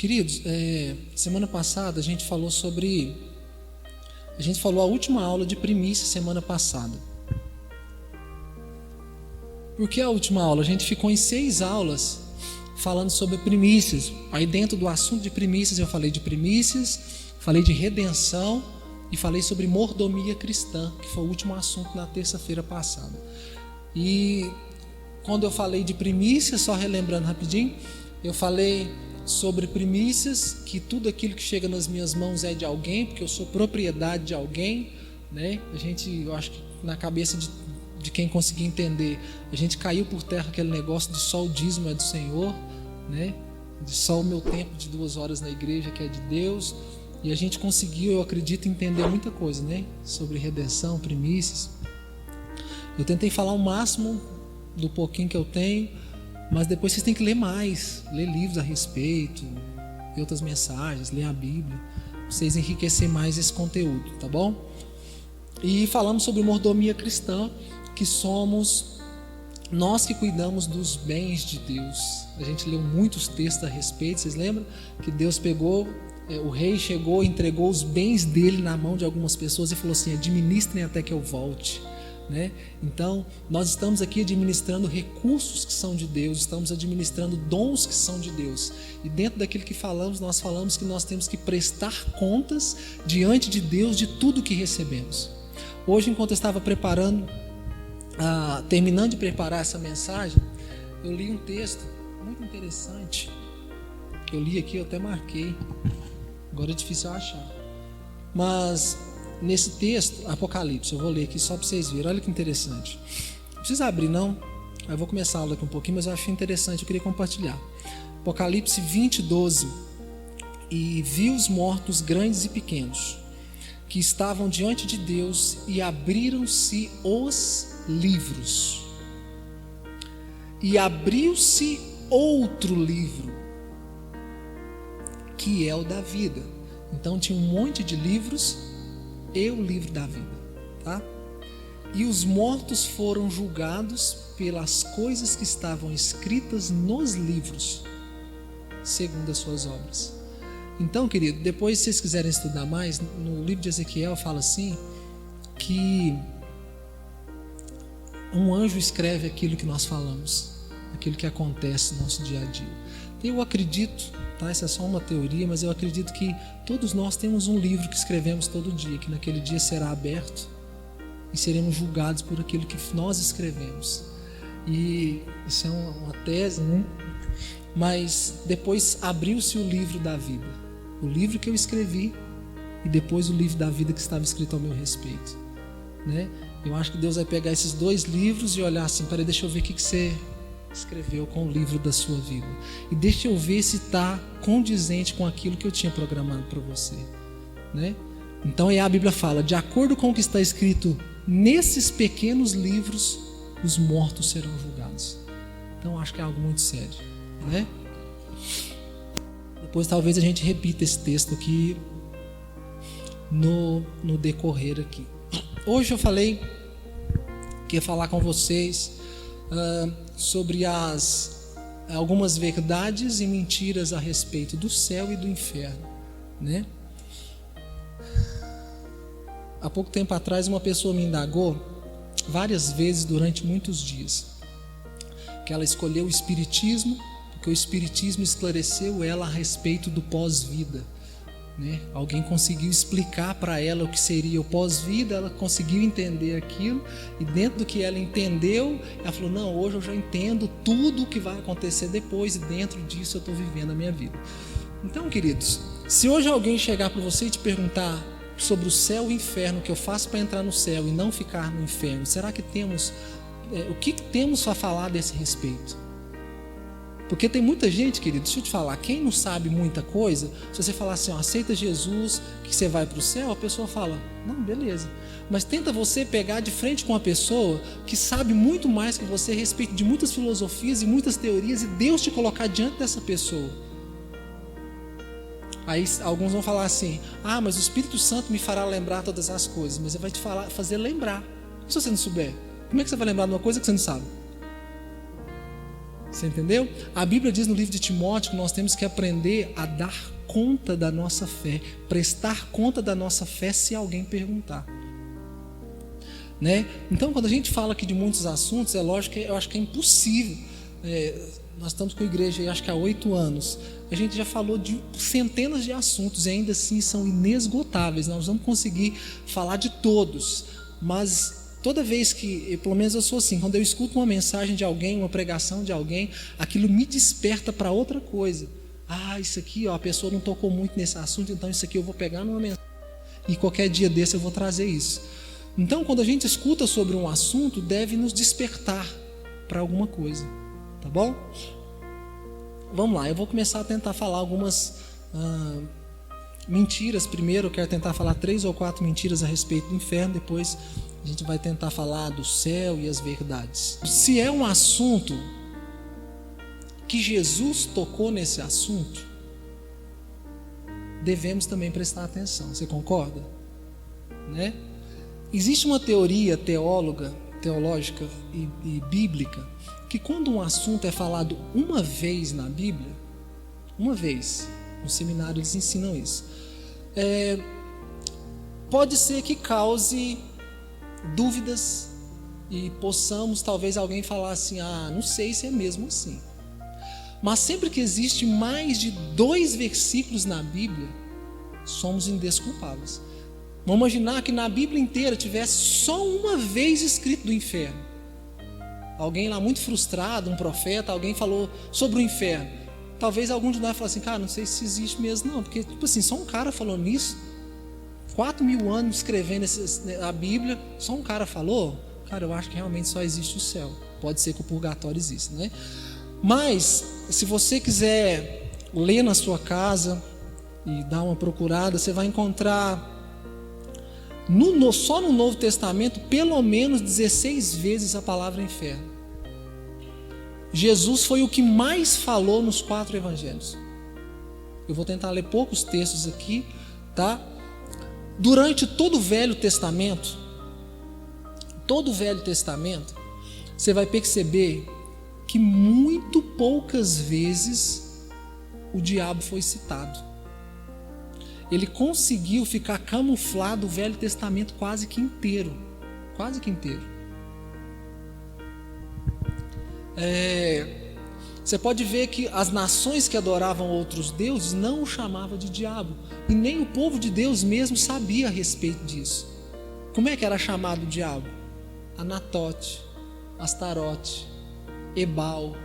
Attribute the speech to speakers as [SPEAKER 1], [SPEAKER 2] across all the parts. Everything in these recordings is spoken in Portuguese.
[SPEAKER 1] Queridos, semana passada a gente falou a última aula de primícia semana passada. Por que a última aula? A gente ficou em 6 aulas falando sobre primícias. Aí dentro do assunto de primícias eu falei de primícias, falei de redenção e falei sobre mordomia cristã, que foi o último assunto na terça-feira passada. E quando eu falei de primícias, só relembrando rapidinho, eu falei sobre primícias, que tudo aquilo que chega nas minhas mãos é de alguém, porque eu sou propriedade de alguém, né? Eu acho que na cabeça de quem conseguir entender, a gente caiu por terra aquele negócio de só o dízimo é do Senhor, né? De só o meu tempo de 2 horas na igreja que é de Deus, e a gente conseguiu, eu acredito, entender muita coisa, né? Sobre redenção, primícias. Eu tentei falar o máximo do pouquinho que eu tenho, mas depois vocês têm que ler mais, ler livros a respeito, ler outras mensagens, ler a Bíblia, para vocês enriquecer mais esse conteúdo, tá bom? E falamos sobre mordomia cristã, que somos nós que cuidamos dos bens de Deus. A gente leu muitos textos a respeito, vocês lembram? Que Deus pegou, o rei chegou e entregou os bens dele na mão de algumas pessoas e falou assim: administrem até que eu volte. Né? Então, nós estamos aqui administrando recursos que são de Deus, estamos administrando dons que são de Deus. E dentro daquilo que falamos, nós falamos que nós temos que prestar contas diante de Deus de tudo que recebemos. Hoje, enquanto eu estava terminando de preparar essa mensagem, eu li um texto muito interessante. Eu li aqui, eu até marquei. Agora é difícil achar. Mas nesse texto, Apocalipse, eu vou ler aqui só para vocês verem. Olha que interessante. Não precisa abrir não. Eu vou começar a aula aqui um pouquinho, mas eu achei interessante, eu queria compartilhar. Apocalipse 20:12. E vi os mortos grandes e pequenos, que estavam diante de Deus, e abriram-se os livros. E abriu-se outro livro, que é o da vida. Então tinha um monte de livros, e o livro da vida, tá? E os mortos foram julgados pelas coisas que estavam escritas nos livros, segundo as suas obras. Então, querido, depois se vocês quiserem estudar mais, no livro de Ezequiel fala assim, que um anjo escreve aquilo que nós falamos, aquilo que acontece no nosso dia a dia. Eu acredito, tá? Essa é só uma teoria, mas eu acredito que todos nós temos um livro que escrevemos todo dia, que naquele dia será aberto e seremos julgados por aquilo que nós escrevemos. E isso é uma tese, né? Mas depois abriu-se o livro da vida, o livro que eu escrevi, e depois o livro da vida que estava escrito ao meu respeito, né? Eu acho que Deus vai pegar esses 2 livros e olhar assim: peraí, deixa eu ver o que você escreveu com o livro da sua vida, e deixa eu ver se está condizente com aquilo que eu tinha programado para você, né? Então a Bíblia fala: de acordo com o que está escrito nesses pequenos livros, os mortos serão julgados. Então acho que é algo muito sério, né? Depois talvez a gente repita esse texto aqui no decorrer aqui. Hoje eu falei que ia falar com vocês sobre algumas verdades e mentiras a respeito do céu e do inferno, né? Há pouco tempo atrás uma pessoa me indagou várias vezes durante muitos dias que ela escolheu o Espiritismo porque o Espiritismo esclareceu ela a respeito do pós-vida, né? Alguém conseguiu explicar para ela o que seria o pós-vida, ela conseguiu entender aquilo, e dentro do que ela entendeu, ela falou: não, hoje eu já entendo tudo o que vai acontecer depois, e dentro disso eu estou vivendo a minha vida. Então, queridos, se hoje alguém chegar para você e te perguntar sobre o céu e o inferno, o que eu faço para entrar no céu e não ficar no inferno, será que temos, o que temos a falar desse respeito? Porque tem muita gente, querido, deixa eu te falar, quem não sabe muita coisa, se você falar assim, ó, aceita Jesus, que você vai para o céu, a pessoa fala: não, beleza. Mas tenta você pegar de frente com uma pessoa que sabe muito mais que você a respeito de muitas filosofias e muitas teorias, e Deus te colocar diante dessa pessoa. Aí alguns vão falar assim: ah, mas o Espírito Santo me fará lembrar todas as coisas. Mas ele vai te fazer lembrar. E se você não souber, como é que você vai lembrar de uma coisa que você não sabe? Você entendeu? A Bíblia diz no livro de Timóteo que nós temos que aprender a dar conta da nossa fé, prestar conta da nossa fé se alguém perguntar. Né? Então, quando a gente fala aqui de muitos assuntos, é lógico que eu acho que é impossível. Nós estamos com a igreja aí, acho que há 8 anos. A gente já falou de centenas de assuntos e ainda assim são inesgotáveis. Nós vamos conseguir falar de todos, mas toda vez que, pelo menos eu sou assim, quando eu escuto uma mensagem de alguém, uma pregação de alguém, aquilo me desperta para outra coisa. Isso aqui, a pessoa não tocou muito nesse assunto, então isso aqui eu vou pegar numa mensagem e qualquer dia desse eu vou trazer isso. Então, quando a gente escuta sobre um assunto, deve nos despertar para alguma coisa, tá bom? Vamos lá, eu vou começar a tentar falar algumas mentiras. Primeiro eu quero tentar falar 3 ou 4 mentiras a respeito do inferno, depois a gente vai tentar falar do céu e as verdades. Se é um assunto que Jesus tocou nesse assunto, devemos também prestar atenção, você concorda? Né? Existe uma teoria teológica e bíblica, que quando um assunto é falado uma vez na Bíblia, uma vez, no seminário eles ensinam isso, pode ser que cause dúvidas e possamos, talvez alguém falar assim, não sei se é mesmo assim. Mas sempre que existe mais de 2 versículos na Bíblia, somos indesculpáveis. Vamos imaginar que na Bíblia inteira tivesse só uma vez escrito do inferno. Alguém lá muito frustrado, um profeta, alguém falou sobre o inferno. Talvez algum de nós falasse assim, cara, não sei se existe mesmo não, porque tipo assim, só um cara falou nisso, 4.000 anos escrevendo a Bíblia, só um cara falou, cara, eu acho que realmente só existe o céu. Pode ser que o purgatório exista, né? Mas, se você quiser ler na sua casa e dar uma procurada, você vai encontrar só no Novo Testamento pelo menos 16 vezes a palavra inferno. Jesus foi o que mais falou nos 4 evangelhos. Eu vou tentar ler poucos textos aqui, tá? Durante todo o Velho Testamento, você vai perceber que muito poucas vezes o diabo foi citado. Ele conseguiu ficar camuflado o Velho Testamento quase que inteiro. Você pode ver que as nações que adoravam outros deuses não o chamavam de diabo. E nem o povo de Deus mesmo sabia a respeito disso. Como é que era chamado o diabo? Anatote, Astarote, Ebal,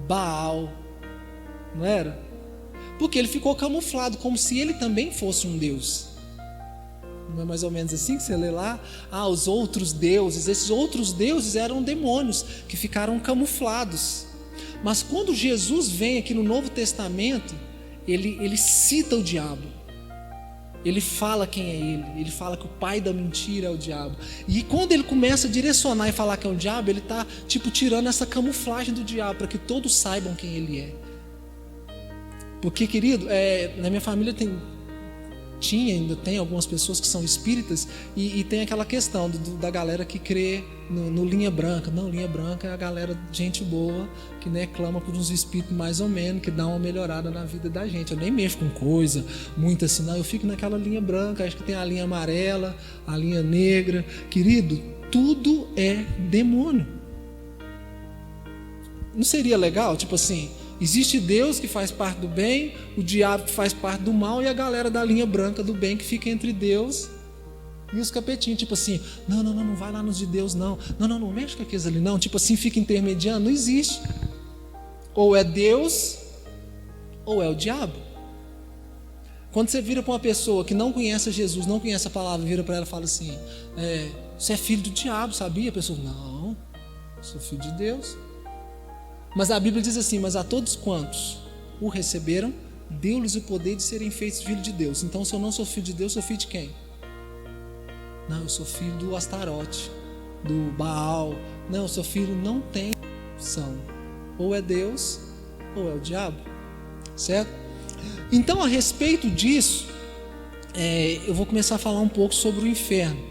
[SPEAKER 1] Baal, não era? Porque ele ficou camuflado, como se ele também fosse um deus. Não é mais ou menos assim que você lê lá? Os outros deuses, esses outros deuses eram demônios que ficaram camuflados. Mas quando Jesus vem aqui no Novo Testamento, ele cita o diabo. Ele fala quem é ele fala que o pai da mentira é o diabo. E quando ele começa a direcionar e falar que é o diabo, ele está tirando essa camuflagem do diabo, para que todos saibam quem ele é. Porque, querido, na minha família ainda tem algumas pessoas que são espíritas e tem aquela questão da galera que crê no linha branca. Não, linha branca é a galera, gente boa, que clama por uns espíritos mais ou menos, que dá uma melhorada na vida da gente. Eu nem mexo com coisa muito assim, não. Eu fico naquela linha branca, acho que tem a linha amarela, a linha negra. Querido, tudo é demônio. Não seria legal, tipo assim, existe Deus que faz parte do bem, o diabo que faz parte do mal e a galera da linha branca do bem que fica entre Deus e os capetinhos, tipo assim, não vai lá nos de Deus não mexe com aqueles ali não, tipo assim, fica intermediando. Não existe, ou é Deus ou é o diabo. Quando você vira para uma pessoa que não conhece Jesus, não conhece a palavra, vira para ela e fala assim, você é filho do diabo, sabia? A pessoa, não, eu sou filho de Deus. Mas a Bíblia diz assim, mas a todos quantos o receberam, deu-lhes o poder de serem feitos filhos de Deus. Então, se eu não sou filho de Deus, sou filho de quem? Não, eu sou filho do Astarote, do Baal. Não, eu sou filho, não tem opção. Ou é Deus, ou é o diabo. Certo? Então, a respeito disso, eu vou começar a falar um pouco sobre o inferno.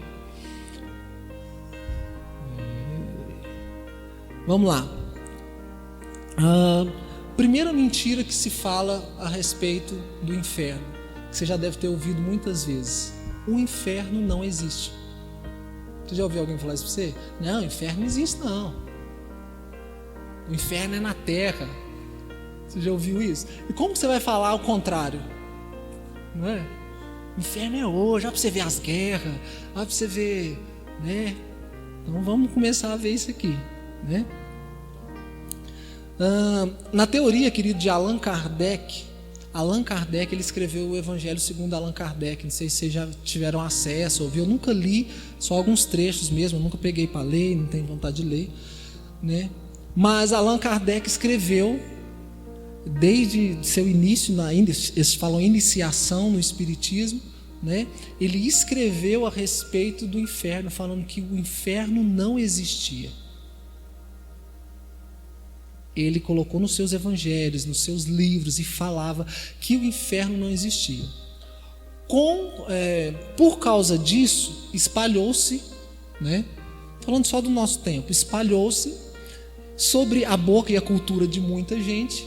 [SPEAKER 1] Vamos lá. Primeira mentira que se fala a respeito do inferno, que você já deve ter ouvido muitas vezes: o inferno não existe. Você já ouviu alguém falar isso para você? Não, o inferno não existe não. O inferno é na terra. Você já ouviu isso? E como você vai falar ao contrário? Não é? O inferno é hoje, olha para você ver as guerras, olha para você ver, né? Então vamos começar a ver isso aqui, né? Na teoria, querido, de Allan Kardec, ele escreveu o Evangelho segundo Allan Kardec. Não sei se vocês já tiveram acesso, ouviu. Eu nunca li, só alguns trechos mesmo, eu nunca peguei para ler, não tenho vontade de ler, né? Mas Allan Kardec escreveu, desde seu início, eles falam iniciação no Espiritismo, né? Ele escreveu a respeito do inferno, falando que o inferno não existia. Ele colocou nos seus evangelhos, nos seus livros, e falava que o inferno não existia. Por causa disso, espalhou-se, né? Falando só do nosso tempo, espalhou-se sobre a boca e a cultura de muita gente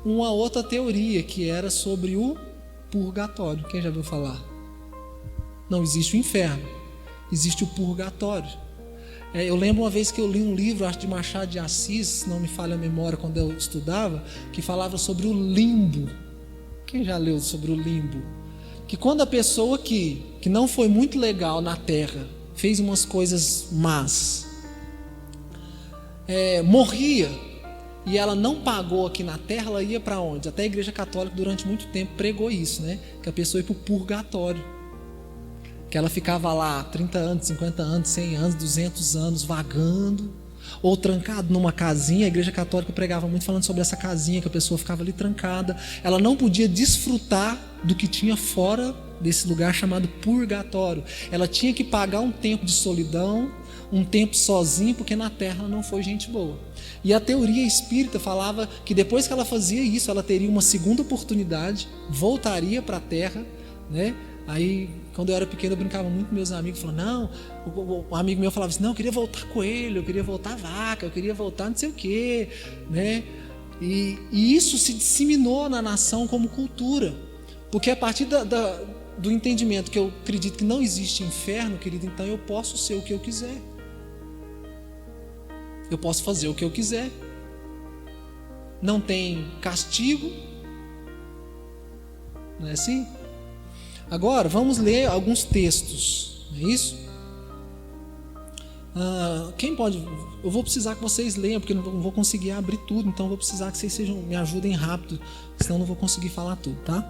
[SPEAKER 1] uma outra teoria, que era sobre o purgatório. Quem já ouviu falar? Não existe o inferno, existe o purgatório. Eu lembro uma vez que eu li um livro, acho de Machado de Assis, se não me falha a memória, quando eu estudava, que falava sobre o limbo. Quem já leu sobre o limbo? Que quando a pessoa que não foi muito legal na terra, fez umas coisas más, morria, e ela não pagou aqui na terra, ela ia para onde? Até a Igreja Católica durante muito tempo pregou isso, né? Que a pessoa ia para o purgatório. Que ela ficava lá 30 anos, 50 anos, 100 anos, 200 anos vagando, ou trancado numa casinha. A Igreja Católica pregava muito falando sobre essa casinha, que a pessoa ficava ali trancada. Ela não podia desfrutar do que tinha fora desse lugar chamado purgatório. Ela tinha que pagar um tempo de solidão, um tempo sozinha, porque na terra ela não foi gente boa. E a teoria espírita falava que depois que ela fazia isso, ela teria uma segunda oportunidade, voltaria para a terra, né? Aí, quando eu era pequeno, eu brincava muito com meus amigos, falando, não, um amigo meu falava assim, não, eu queria voltar coelho, eu queria voltar vaca, eu queria voltar não sei o quê, né? E isso se disseminou na nação como cultura, porque a partir do entendimento que eu acredito que não existe inferno, querido, então eu posso ser o que eu quiser, eu posso fazer o que eu quiser, não tem castigo, não é assim? Agora, vamos ler alguns textos, não é isso? Quem pode? Eu vou precisar que vocês leiam, porque eu não vou conseguir abrir tudo, então eu vou precisar que vocês me ajudem rápido, senão eu não vou conseguir falar tudo, tá?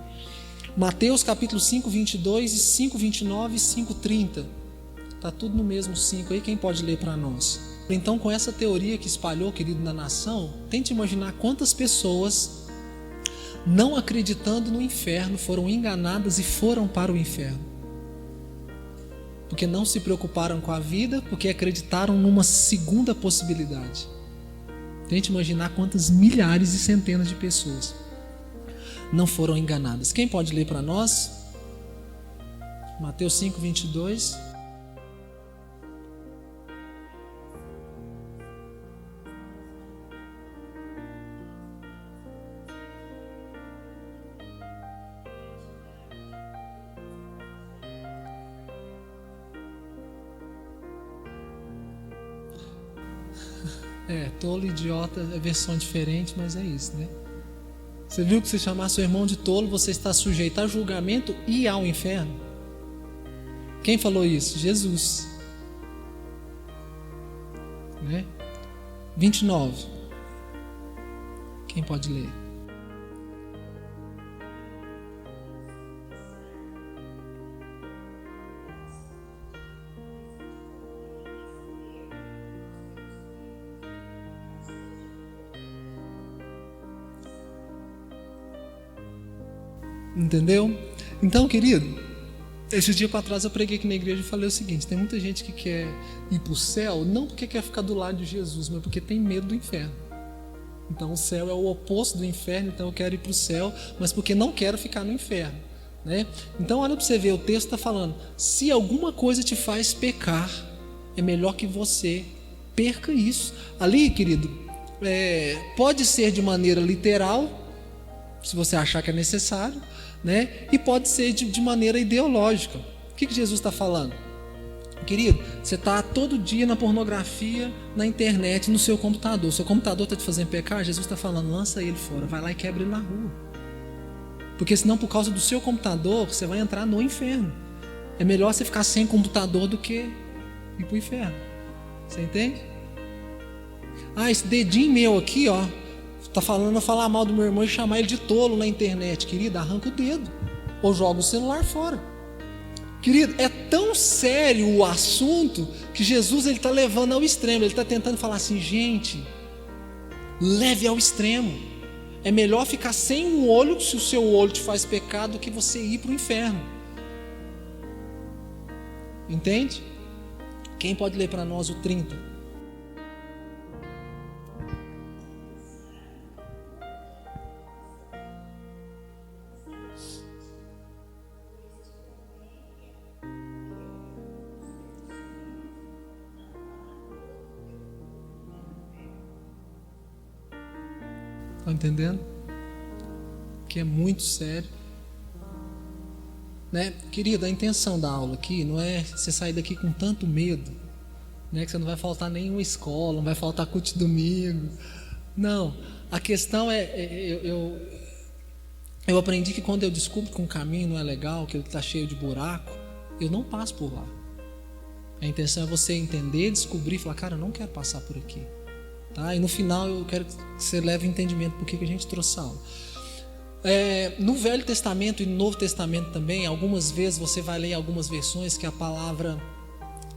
[SPEAKER 1] Mateus capítulo 5, 22, 5, 29 e 5, 30. Está tudo no mesmo 5 aí, quem pode ler para nós? Então, com essa teoria que espalhou, querido, na nação, tente imaginar quantas pessoas, não acreditando no inferno, foram enganadas e foram para o inferno, porque não se preocuparam com a vida, porque acreditaram numa segunda possibilidade. Tente imaginar quantas milhares e centenas de pessoas não foram enganadas. Quem pode ler para nós? Mateus 5, 22. Tolo, idiota, é versão diferente, mas é isso, né? Você viu que se chamar seu irmão de tolo, você está sujeito a julgamento e ao inferno? Quem falou isso? Jesus. Né? 29. Quem pode ler? Entendeu? Então, querido, esse dia para trás eu preguei aqui na igreja e falei o seguinte: tem muita gente que quer ir para o céu, não porque quer ficar do lado de Jesus, mas porque tem medo do inferno. Então o céu é o oposto do inferno, então eu quero ir para o céu, mas porque não quero ficar no inferno, né? Então olha para você ver, o texto está falando, se alguma coisa te faz pecar, é melhor que você perca isso. Ali, querido, pode ser de maneira literal, se você achar que é necessário, né? E pode ser de maneira ideológica. O que Jesus está falando? Querido, você está todo dia na pornografia, na internet, no seu computador. Seu computador está te fazendo pecar? Jesus está falando, lança ele fora, vai lá e quebra ele na rua. Porque senão, por causa do seu computador, você vai entrar no inferno. É melhor você ficar sem computador do que ir para o inferno. Você entende? Esse dedinho meu aqui, ó, tá falando a falar mal do meu irmão e chamar ele de tolo na internet. Querido, arranca o dedo ou joga o celular fora. Querido, é tão sério o assunto que Jesus ele está levando ao extremo. Ele está tentando falar assim, gente, leve ao extremo. É melhor ficar sem um olho, se o seu olho te faz pecado, do que você ir para o inferno. Entende? Quem pode ler para nós o 30? Está entendendo? Que é muito sério, né? Querido, a intenção da aula aqui não é você sair daqui com tanto medo, né? Que você não vai faltar nenhuma escola, não vai faltar culto de domingo. Não, a questão eu aprendi que quando eu descubro que um caminho não é legal, que ele está cheio de buraco, eu não passo por lá. A intenção é você entender, descobrir e falar, cara, eu não quero passar por aqui. Tá? E no final eu quero que você leve entendimento por que a gente trouxe a aula. No Velho Testamento e no Novo Testamento também, algumas vezes você vai ler em algumas versões que a palavra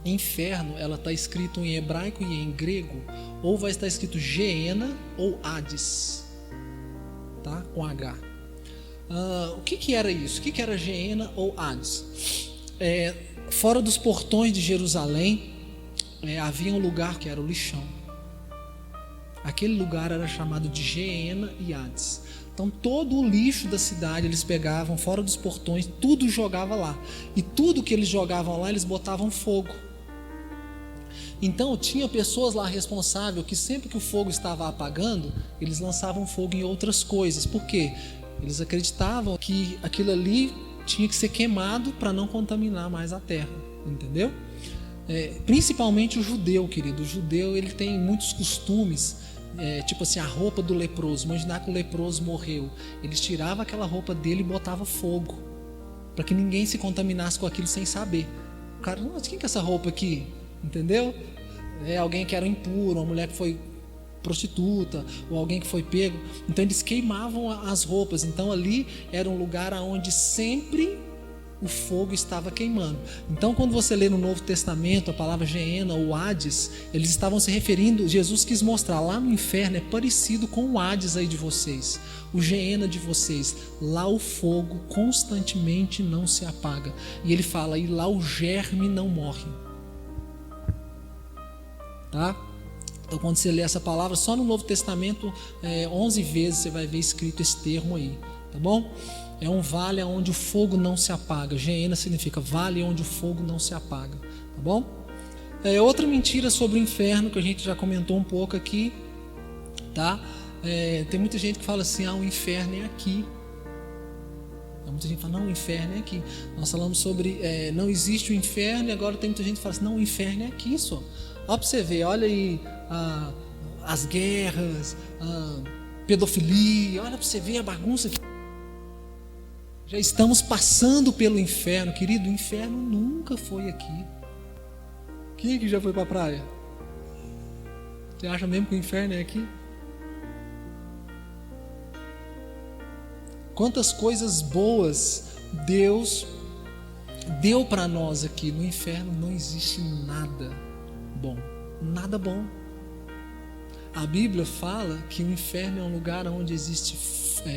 [SPEAKER 1] inferno, ela está escrito em hebraico e em grego, ou vai estar escrito Geena ou Hades, tá? Com H. O que era isso? O que era Geena ou Hades? Fora dos portões de Jerusalém, havia um lugar que era o lixão. Aquele lugar era chamado de Geena e Hades. Então todo o lixo da cidade eles pegavam fora dos portões, tudo jogava lá. E tudo que eles jogavam lá, eles botavam fogo. Então tinha pessoas lá responsáveis que sempre que o fogo estava apagando, eles lançavam fogo em outras coisas. Por quê? Eles acreditavam que aquilo ali tinha que ser queimado para não contaminar mais a terra. Entendeu? Principalmente o judeu, querido. O judeu ele tem muitos costumes. Tipo assim, a roupa do leproso. Imaginar que o leproso morreu. Eles tiravam aquela roupa dele e botavam fogo, para que ninguém se contaminasse com aquilo sem saber. O cara, nossa, quem que é essa roupa aqui? Entendeu? Alguém que era impuro, uma mulher que foi prostituta, ou alguém que foi pego. Então eles queimavam as roupas. Então ali era um lugar onde sempre o fogo estava queimando. Então quando você lê no Novo Testamento a palavra Geena ou Hades, eles estavam se referindo, Jesus quis mostrar, lá no inferno é parecido com o Hades aí de vocês, o Geena de vocês, lá o fogo constantemente não se apaga, e ele fala, e lá o germe não morre, tá? Então quando você lê essa palavra, só no Novo Testamento 11 vezes você vai ver escrito esse termo aí, tá bom? É um vale onde o fogo não se apaga. Geena significa vale onde o fogo não se apaga, tá bom? Outra mentira sobre o inferno que a gente já comentou um pouco aqui, tá? Tem muita gente que fala assim, o inferno é aqui. Muita gente fala, não, o inferno é aqui. Nós falamos sobre não existe o inferno, e agora tem muita gente que fala assim, não, o inferno é aqui só. Olha para você ver, olha aí as guerras, a pedofilia, olha para você ver a bagunça aqui. Já estamos passando pelo inferno, querido. O inferno nunca foi aqui. Quem aqui já foi para a praia? Você acha mesmo que o inferno é aqui? Quantas coisas boas Deus deu para nós aqui. No inferno não existe nada bom. Nada bom. A Bíblia fala que o inferno é um lugar onde existe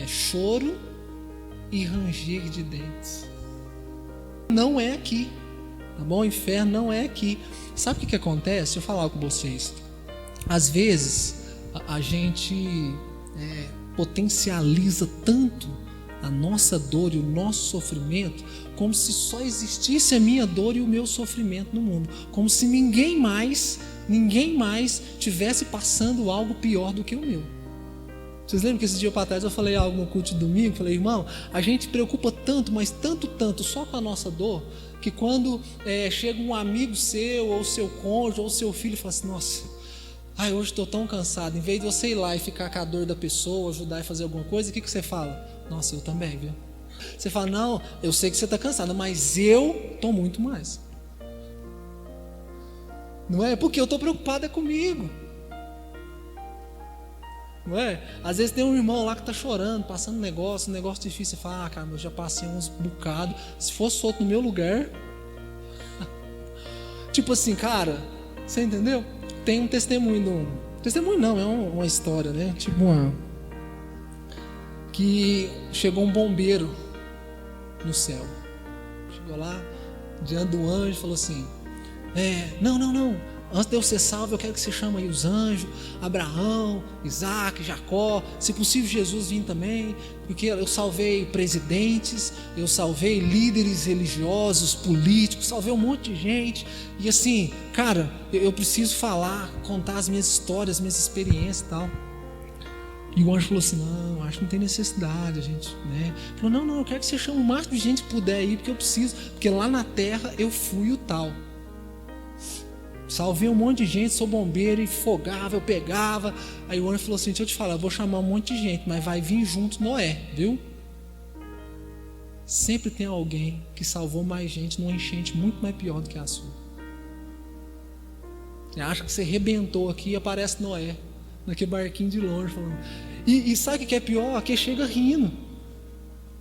[SPEAKER 1] choro e ranger de dentes. Não é aqui, tá bom? O inferno não é aqui. Sabe o que acontece? Deixa eu falar com vocês. Às vezes a gente potencializa tanto a nossa dor e o nosso sofrimento como se só existisse a minha dor e o meu sofrimento no mundo, como se ninguém mais tivesse passando algo pior do que o meu. Vocês lembram que esse dia para trás eu falei algo no culto de domingo? Falei, irmão, a gente preocupa tanto, mas tanto só com a nossa dor, que quando chega um amigo seu, ou seu cônjuge, ou seu filho, fala assim, nossa, hoje estou tão cansado. Em vez de você ir lá e ficar com a dor da pessoa, ajudar e fazer alguma coisa, o que você fala? Nossa, eu também, viu? Você fala, não, eu sei que você está cansado, mas eu estou muito mais. Não é? Porque eu estou preocupado comigo. Não é? Às vezes tem um irmão lá que está chorando, passando um negócio difícil. Você fala, cara, eu já passei uns bocados. Se fosse outro no meu lugar. Tipo assim, cara, você entendeu? Tem um testemunho. Testemunho não, é uma história, né? Tipo que chegou um bombeiro no céu. Chegou lá, diante do anjo, falou assim: não. Antes de eu ser salvo, eu quero que você chame aí os anjos, Abraão, Isaac, Jacó, se possível Jesus vir também, porque eu salvei presidentes, eu salvei líderes religiosos, políticos, salvei um monte de gente, e assim, cara, eu preciso falar, contar as minhas histórias, as minhas experiências e tal. E o anjo falou assim, não, acho que não tem necessidade, gente, né? Falou, não, eu quero que você chame o máximo de gente que puder aí, porque eu preciso, porque lá na terra eu fui o tal. Salvei um monte de gente, sou bombeiro, e fogava, eu pegava. Aí o anjo falou assim, deixa eu te falar, eu vou chamar um monte de gente, mas vai vir junto Noé, viu? Sempre tem alguém que salvou mais gente numa enchente muito mais pior do que a sua. Você acha que você arrebentou aqui e aparece Noé, naquele barquinho de longe, falando. E sabe o que é pior? Que chega rindo.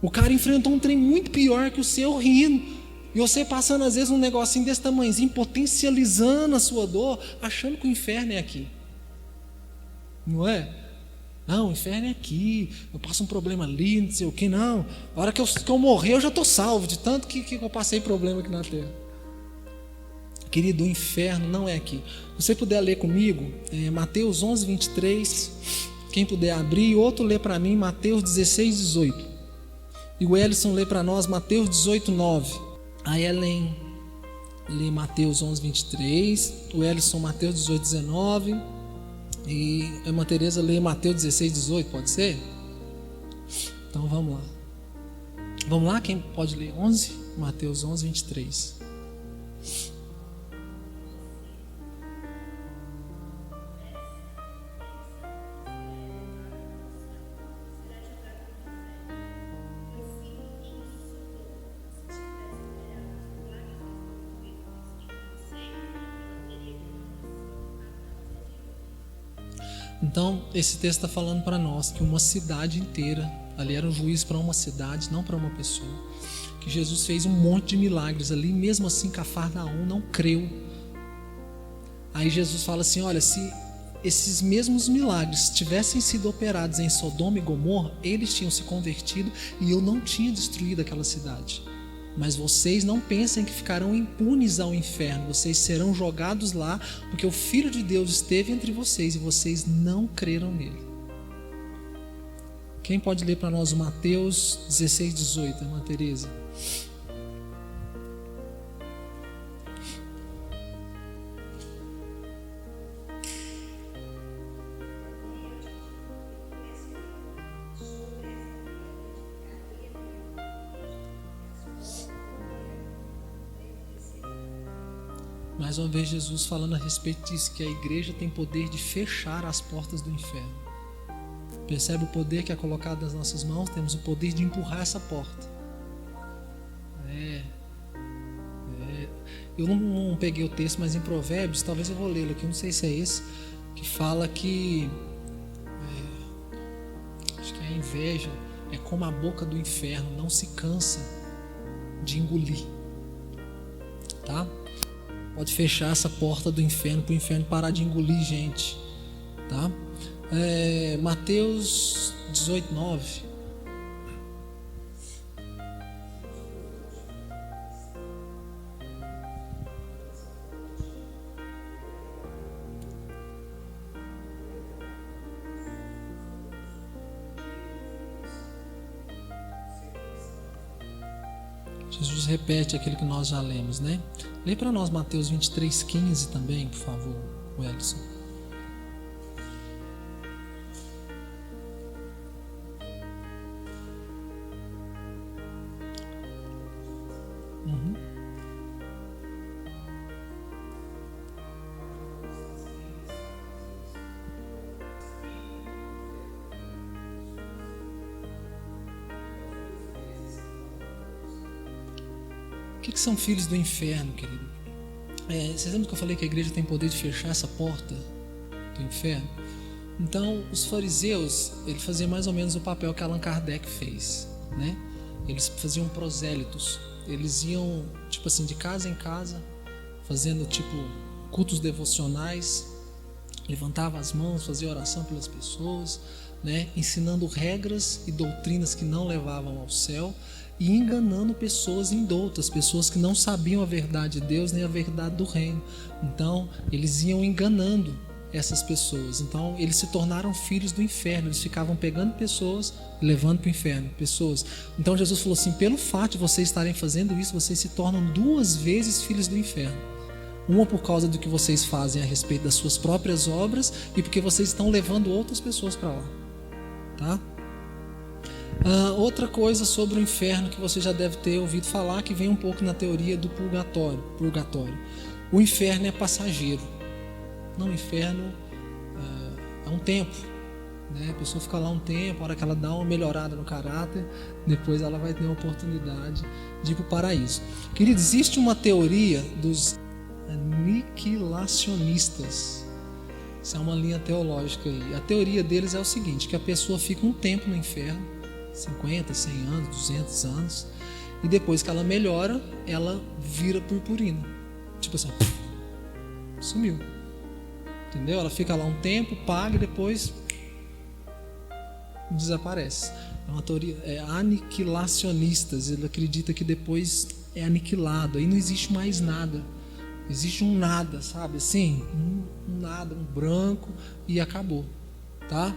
[SPEAKER 1] O cara enfrentou um trem muito pior que o seu rindo. E você passando às vezes um negocinho desse tamanhozinho, potencializando a sua dor, achando que o inferno é aqui. Não é? Não, o inferno é aqui, eu passo um problema ali, não sei o que, não. A hora que eu morrer eu já estou salvo, de tanto que eu passei problema aqui na terra. Querido, o inferno não é aqui. Se você puder ler comigo, Mateus 11, 23, quem puder abrir, outro lê para mim, Mateus 16, 18. E o Ellison lê para nós, Mateus 18, 9. A Ellen lê Mateus 11, 23, o Ellison Mateus 18, 19 e a Irmã Tereza lê Mateus 16, 18, pode ser? Então vamos lá. Vamos lá, quem pode ler 11? Mateus 11, 23. Então, esse texto está falando para nós que uma cidade inteira, ali era um juízo para uma cidade, não para uma pessoa, que Jesus fez um monte de milagres ali, mesmo assim Cafarnaum não creu. Aí Jesus fala assim, olha, se esses mesmos milagres tivessem sido operados em Sodoma e Gomorra, eles tinham se convertido e eu não tinha destruído aquela cidade. Mas vocês não pensem que ficarão impunes ao inferno, vocês serão jogados lá, porque o Filho de Deus esteve entre vocês e vocês não creram nele. Quem pode ler para nós o Mateus 16, 18, irmã Tereza? Mais uma vez Jesus falando a respeito disso, que a igreja tem poder de fechar as portas do inferno. Percebe o poder que é colocado nas nossas mãos? Temos o poder de empurrar essa porta. Eu não peguei o texto, mas em Provérbios, talvez eu vou lê-lo aqui, não sei se é esse, que fala que acho que a inveja é como a boca do inferno, não se cansa de engolir. Tá? Pode fechar essa porta do inferno, para o inferno parar de engolir gente. Tá? Mateus 18, 9. Jesus repete aquilo que nós já lemos, né? Lê para nós Mateus 23:15 também, por favor, Wellington. O que são filhos do inferno, querido? Vocês lembram que eu falei que a igreja tem poder de fechar essa porta do inferno? Então, os fariseus, eles faziam mais ou menos o papel que Allan Kardec fez, né? Eles faziam prosélitos. Eles iam, tipo assim, de casa em casa, fazendo, tipo, cultos devocionais, levantava as mãos, fazia oração pelas pessoas, né? Ensinando regras e doutrinas que não levavam ao céu, e enganando pessoas indoutas, pessoas que não sabiam a verdade de Deus nem a verdade do reino. Então eles iam enganando essas pessoas. Então eles se tornaram filhos do inferno. Eles ficavam pegando pessoas e levando para o inferno, pessoas. Então Jesus falou assim: pelo fato de vocês estarem fazendo isso, vocês se tornam 2 vezes filhos do inferno. Uma por causa do que vocês fazem a respeito das suas próprias obras, e porque vocês estão levando outras pessoas para lá, tá? Outra coisa sobre o inferno que você já deve ter ouvido falar, que vem um pouco na teoria do purgatório. O inferno é passageiro. Não, o inferno é um tempo, né? A pessoa fica lá um tempo, a hora que ela dá uma melhorada no caráter, depois ela vai ter uma oportunidade de ir para o paraíso. Querido, existe uma teoria dos aniquilacionistas. Isso é uma linha teológica aí. A teoria deles é o seguinte: que a pessoa fica um tempo no inferno, 50, 100 anos, 200 anos, e depois que ela melhora, ela vira purpurina. Tipo assim, sumiu. Entendeu? Ela fica lá um tempo, paga e depois desaparece. É uma teoria aniquilacionistas. Ele acredita que depois é aniquilado, aí não existe mais nada. Existe um nada, sabe? Assim, um nada, um branco, e acabou, tá?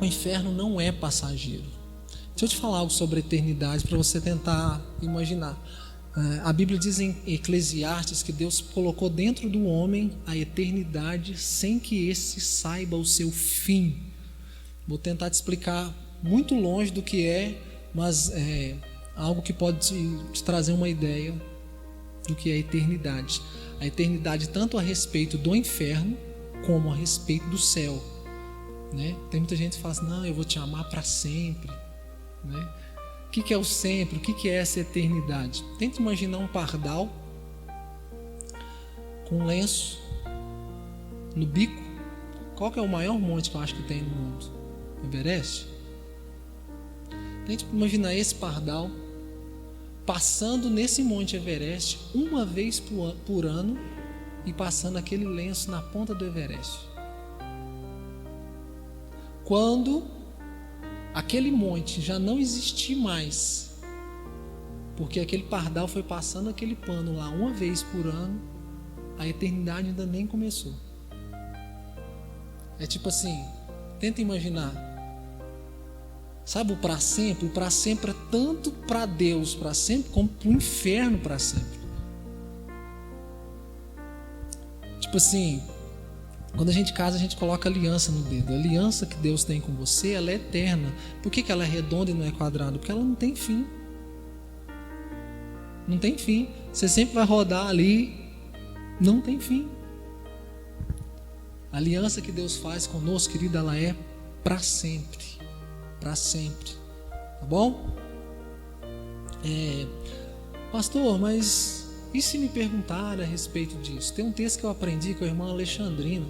[SPEAKER 1] O inferno não é passageiro. Deixa eu te falar algo sobre a eternidade para você tentar imaginar. A Bíblia diz em Eclesiastes que Deus colocou dentro do homem a eternidade sem que esse saiba o seu fim. Vou tentar te explicar muito longe do que é, mas é algo que pode te trazer uma ideia do que é a eternidade. A eternidade tanto a respeito do inferno como a respeito do céu, né? Tem muita gente que fala assim: não, eu vou te amar para sempre, né? O que é o sempre? O que é essa eternidade? Tenta imaginar um pardal com um lenço no bico. Qual que é o maior monte que eu acho que tem no mundo? Everest? Tenta imaginar esse pardal passando nesse monte Everest uma vez por ano e passando aquele lenço na ponta do Everest. Quando aquele monte já não existir mais, porque aquele pardal foi passando aquele pano lá uma vez por ano, a eternidade ainda nem começou. É tipo assim, tenta imaginar. Sabe o para sempre? O para sempre é tanto para Deus para sempre, como para o inferno para sempre. Tipo assim, quando a gente casa, a gente coloca aliança no dedo. A aliança que Deus tem com você, ela é eterna. Por que ela é redonda e não é quadrada? Porque ela não tem fim. Não tem fim. Você sempre vai rodar ali, não tem fim. A aliança que Deus faz conosco, querida, ela é para sempre. Para sempre. Tá bom? Pastor, mas e se me perguntarem a respeito disso? Tem um texto que eu aprendi com a irmã Alexandrina,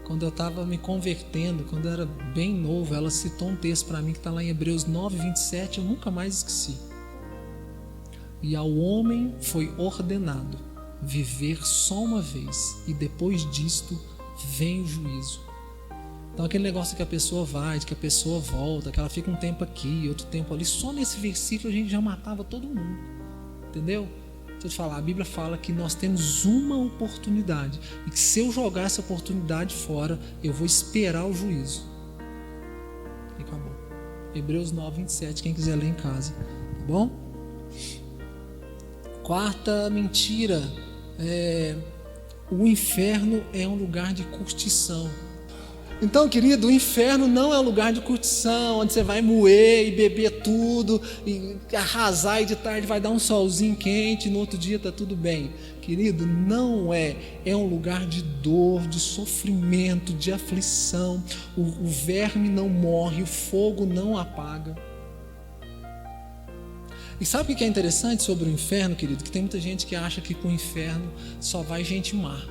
[SPEAKER 1] quando eu estava me convertendo, quando eu era bem novo. Ela citou um texto para mim que está lá em Hebreus 9:27, eu nunca mais esqueci. E ao homem foi ordenado viver só uma vez, e depois disto vem o juízo. Então aquele negócio que a pessoa vai, que a pessoa volta, que ela fica um tempo aqui, outro tempo ali, só nesse versículo a gente já matava todo mundo. Entendeu? Deixa eu te falar, a Bíblia fala que nós temos uma oportunidade, e que se eu jogar essa oportunidade fora, eu vou esperar o juízo. E acabou. Hebreus 9:27, quem quiser ler em casa, tá bom? Quarta mentira, o inferno é um lugar de curtição. Então, querido, o inferno não é um lugar de curtição, onde você vai moer e beber tudo, e arrasar, e de tarde vai dar um solzinho quente, e no outro dia está tudo bem. Querido, não é. É um lugar de dor, de sofrimento, de aflição. O verme não morre, o fogo não apaga. E sabe o que é interessante sobre o inferno, querido? Que tem muita gente que acha que com o inferno só vai gente má.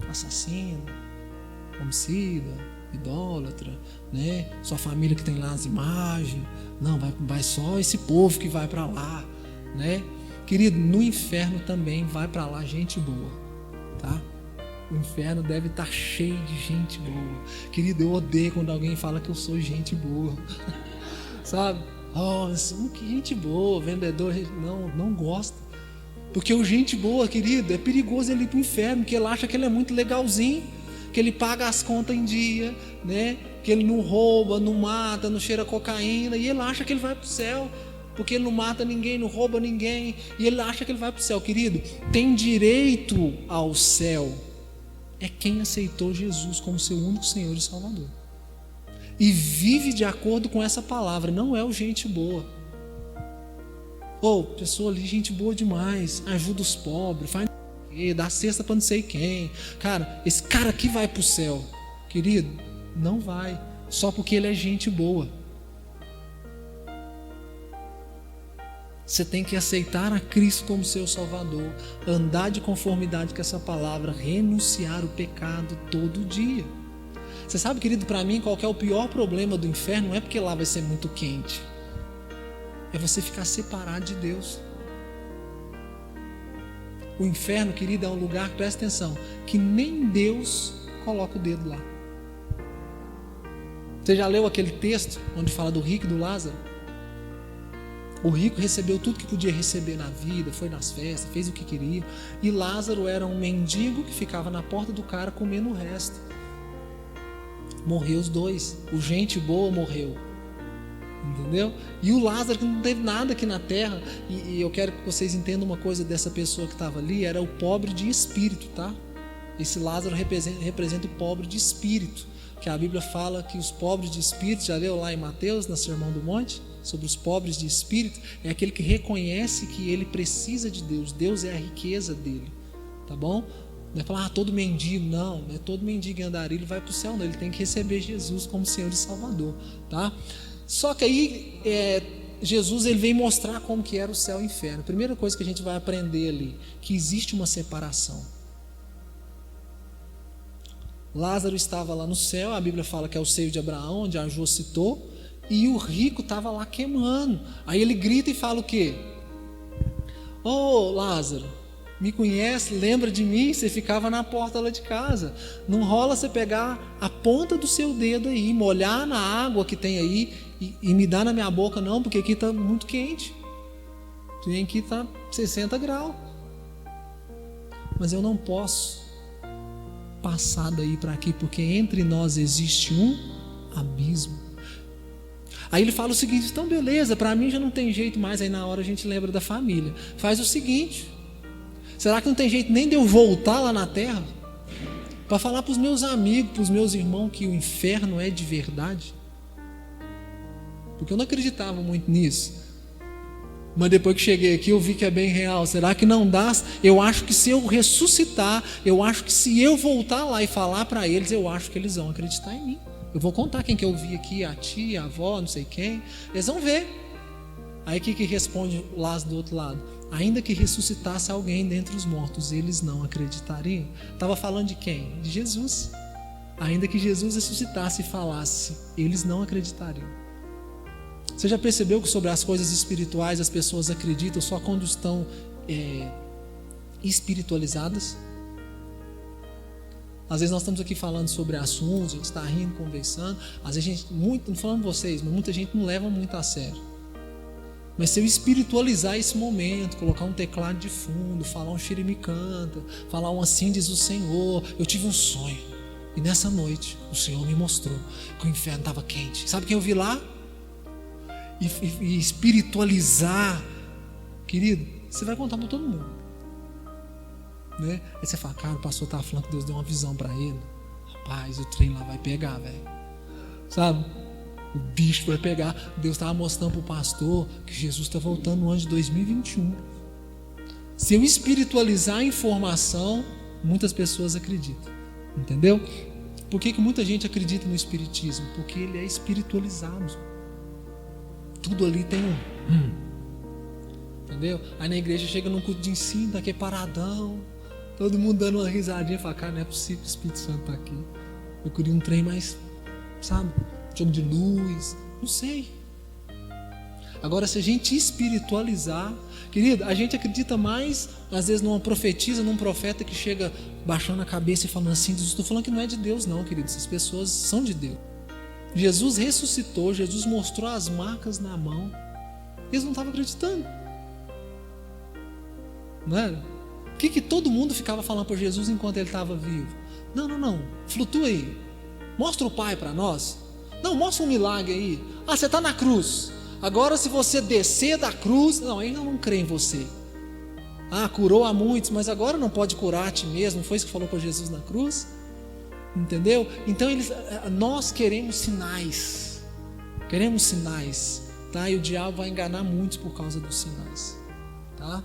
[SPEAKER 1] Assassino, homicida, idólatra, né? Sua família que tem lá as imagens. Não, vai só esse povo que vai para lá, né? Querido, no inferno também vai para lá gente boa, tá? O inferno deve estar cheio de gente boa. Querido, eu odeio quando alguém fala que eu sou gente boa. Sabe? Oh, que gente boa, vendedor. Não gosta. Porque o gente boa, querido, é perigoso ele ir para o inferno, porque ele acha que ele é muito legalzinho, que ele paga as contas em dia, né? Que ele não rouba, não mata, não cheira cocaína, e ele acha que ele vai para o céu, porque ele não mata ninguém, não rouba ninguém, e ele acha que ele vai para o céu. Querido, tem direito ao céu é quem aceitou Jesus como seu único Senhor e Salvador e vive de acordo com essa palavra. Não é o gente boa. Pessoa ali, gente boa demais, ajuda os pobres, faz dá cesta para não sei quem. Cara, esse cara aqui vai para o céu. Querido, não vai, só porque ele é gente boa. Você tem que aceitar a Cristo como seu Salvador, andar de conformidade com essa palavra, renunciar o pecado todo dia. Você sabe, querido, para mim, qual que é o pior problema do inferno? Não é porque lá vai ser muito quente, é você ficar separado de Deus. O inferno, querido, é um lugar, presta atenção, que nem Deus coloca o dedo lá. Você já leu aquele texto onde fala do rico e do Lázaro? O rico recebeu tudo que podia receber na vida, foi nas festas, fez o que queria, e Lázaro era um mendigo que ficava na porta do cara comendo o resto. Morreu os dois. O gente boa morreu, entendeu? E o Lázaro, que não teve nada aqui na terra, e eu quero que vocês entendam uma coisa dessa pessoa que estava ali, era o pobre de espírito, tá? Esse Lázaro representa o pobre de espírito, que a Bíblia fala que os pobres de espírito, já leu lá em Mateus, no Sermão do Monte, sobre os pobres de espírito, é aquele que reconhece que ele precisa de Deus, Deus é a riqueza dele, tá bom? Não é falar, todo mendigo, não é todo mendigo em andarilho vai para o céu, não, ele tem que receber Jesus como Senhor e Salvador, tá? Só que aí, Jesus ele vem mostrar como que era o céu e o inferno. A primeira coisa que a gente vai aprender ali, que existe uma separação. Lázaro estava lá no céu, a Bíblia fala que é o seio de Abraão, onde a Jô citou, e o rico estava lá queimando. Aí ele grita e fala o quê? Lázaro, me conhece, lembra de mim? Você ficava na porta lá de casa. Não rola você pegar a ponta do seu dedo aí, molhar na água que tem aí e me dar na minha boca, não, porque aqui está muito quente. Aqui está 60 graus. Mas eu não posso passar daí para aqui, porque entre nós existe um abismo. Aí ele fala o seguinte: então beleza, para mim já não tem jeito mais. Aí na hora a gente lembra da família. Faz o seguinte: será que não tem jeito nem de eu voltar lá na terra para falar para os meus amigos, para os meus irmãos que o inferno é de verdade? Porque eu não acreditava muito nisso, mas depois que cheguei aqui eu vi que é bem real. Será que não dá? Eu acho que se eu ressuscitar, eu acho que se eu voltar lá e falar para eles, eu acho que eles vão acreditar em mim. Eu vou contar quem que eu vi aqui, a tia, a avó, não sei quem. Eles vão ver. Aí o que responde Lázaro do outro lado? Ainda que ressuscitasse alguém dentre os mortos, eles não acreditariam. Estava falando de quem? De Jesus. Ainda que Jesus ressuscitasse e falasse, eles não acreditariam. Você já percebeu que sobre as coisas espirituais as pessoas acreditam só quando estão espiritualizadas? Às vezes nós estamos aqui falando sobre assuntos, a gente está rindo, conversando. Às vezes não falando vocês, mas muita gente não leva muito a sério. Mas se eu espiritualizar esse momento, colocar um teclado de fundo, falar um xerimicanta, falar um assim diz o Senhor, eu tive um sonho, e nessa noite o Senhor me mostrou que o inferno estava quente. Sabe quem eu vi lá? E espiritualizar, querido, você vai contar para todo mundo, né? Aí você fala, cara, o pastor estava falando que Deus deu uma visão para ele. Rapaz, o trem lá vai pegar, velho. Sabe? O bicho vai pegar. Deus estava mostrando para o pastor que Jesus está voltando no ano de 2021. Se eu espiritualizar a informação, muitas pessoas acreditam. Entendeu? Por que muita gente acredita no espiritismo? Porque ele é espiritualizado. Tudo ali tem entendeu? Aí na igreja chega num culto de ensino, tá aqui paradão, todo mundo dando uma risadinha, fala, cara, não é possível que o Espírito Santo tá aqui. Eu queria um trem mais, sabe, jogo de luz, não sei. Agora, se a gente espiritualizar, querido, a gente acredita mais, às vezes, numa profetisa, num profeta que chega baixando a cabeça e falando assim, estou falando que não é de Deus não, querido, essas pessoas são de Deus. Jesus ressuscitou, Jesus mostrou as marcas na mão, eles não estavam acreditando. Não era? O que todo mundo ficava falando para Jesus enquanto ele estava vivo? Não, flutua aí, mostra o Pai para nós. Não, mostra um milagre aí. Ah, você está na cruz, agora se você descer da cruz, não, aí eu não creio em você. Ah, curou a muitos, mas agora não pode curar a ti mesmo. Não foi isso que falou para Jesus na cruz? Entendeu? Então nós queremos sinais, tá? E o diabo vai enganar muitos por causa dos sinais, tá?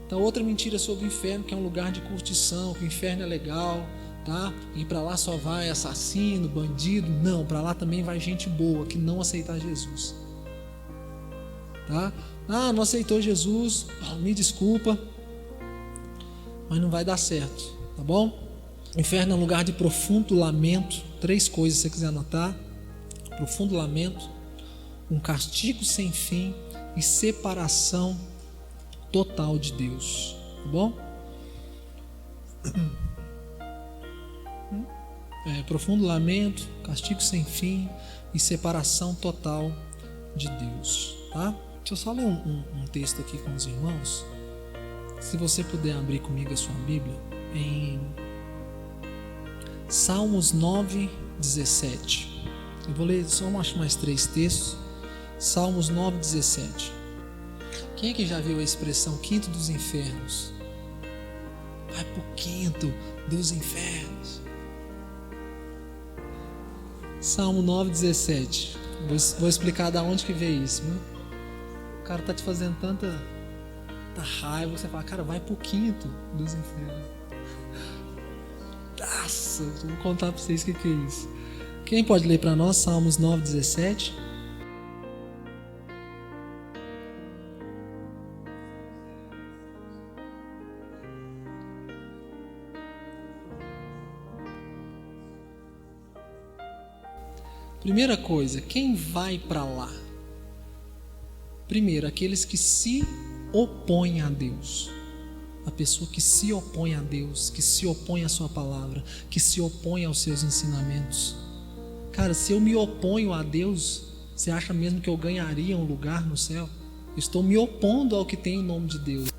[SPEAKER 1] Então, outra mentira sobre o inferno, que é um lugar de curtição, que o inferno é legal, tá? E para lá só vai assassino, bandido. Não, para lá também vai gente boa que não aceitar Jesus, tá? Ah, não aceitou Jesus, me desculpa, mas não vai dar certo, tá bom? O inferno é um lugar de profundo lamento. 3 coisas, se você quiser anotar: profundo lamento, um castigo sem fim e separação total de Deus, tá bom? Profundo lamento, castigo sem fim e separação total de Deus, tá? Deixa eu só ler um texto aqui com os irmãos. Se você puder abrir comigo a sua Bíblia em Salmos 9, 17. Eu vou ler só mais 3 textos. Salmos 9, 17. Quem é que já viu a expressão quinto dos infernos? Vai pro quinto dos infernos. Salmo 9, 17. Vou explicar da onde que veio isso, viu? O cara tá te fazendo tanta raiva, você fala, cara, vai pro quinto dos infernos. Nossa, vou contar para vocês o que é isso. Quem pode ler para nós Salmos 9, 17? Primeira coisa, quem vai para lá? Primeiro, aqueles que se opõem a Deus. A pessoa que se opõe a Deus, que se opõe à sua palavra, que se opõe aos seus ensinamentos. Cara, se eu me oponho a Deus, você acha mesmo que eu ganharia um lugar no céu? Eu estou me opondo ao que tem o nome de Deus.